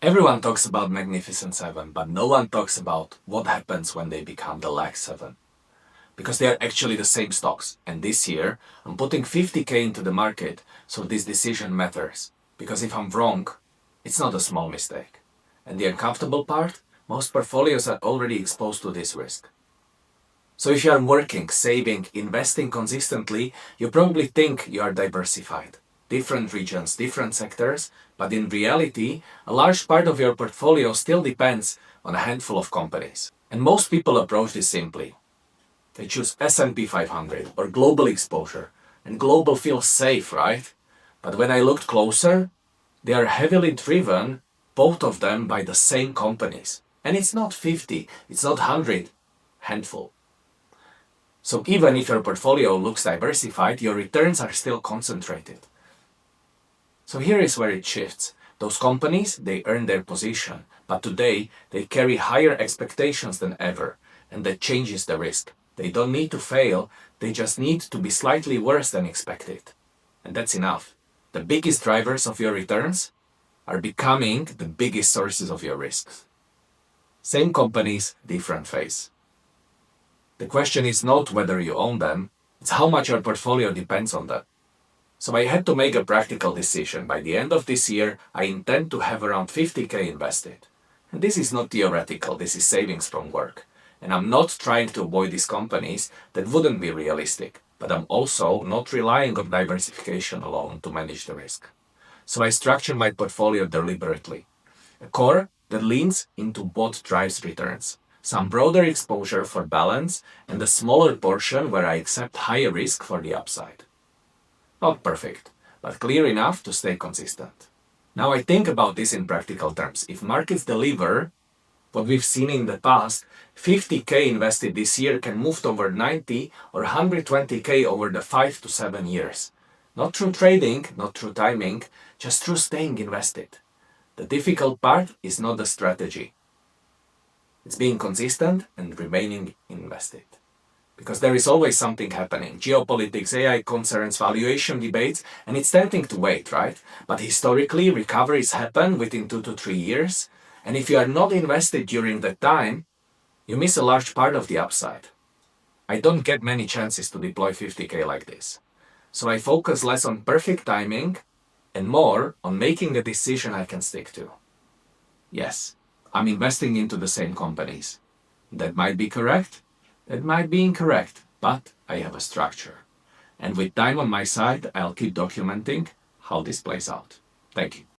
Everyone talks about Magnificent Seven, but no one talks about what happens when they become the Lag 7. Because they are actually the same stocks. And this year, I'm putting 50k into the market, so this decision matters. Because if I'm wrong, it's not a small mistake. And the uncomfortable part, most portfolios are already exposed to this risk. So if you are working, saving, investing consistently, you probably think you are diversified. Different regions, different sectors, but in reality, a large part of your portfolio still depends on a handful of companies. And most people approach this simply. They choose S&P 500 or global exposure, and global feels safe, right? But when I looked closer, they are heavily driven, both of them, by the same companies. And it's not 50, it's not 100, handful. So even if your portfolio looks diversified, your returns are still concentrated. So here is where it shifts. Those companies, they earn their position, but today they carry higher expectations than ever, and that changes the risk. They don't need to fail, they just need to be slightly worse than expected. And that's enough. The biggest drivers of your returns are becoming the biggest sources of your risks. Same companies, different face. The question is not whether you own them, it's how much your portfolio depends on them. So I had to make a practical decision. By the end of this year, I intend to have around 50k invested. And this is not theoretical, this is savings from work. And I'm not trying to avoid these companies that wouldn't be realistic, but I'm also not relying on diversification alone to manage the risk. So I structure my portfolio deliberately. A core that leans into what drives returns. Some broader exposure for balance, and a smaller portion where I accept higher risk for the upside. Not perfect, but clear enough to stay consistent. Now I think about this in practical terms. If markets deliver what we've seen in the past, 50k invested this year can move toward 90 or 120k over the 5 to 7 years. Not through trading, not through timing, just through staying invested. The difficult part is not the strategy. It's being consistent and remaining invested. Because there is always something happening. Geopolitics, AI concerns, valuation debates, and it's tempting to wait, right? But historically, recoveries happen within 2 to 3 years. And if you are not invested during that time, you miss a large part of the upside. I don't get many chances to deploy 50k like this. So I focus less on perfect timing and more on making a decision I can stick to. Yes, I'm investing into the same companies. That might be correct. That might be incorrect, but I have a structure. And with time on my side, I'll keep documenting how this plays out. Thank you.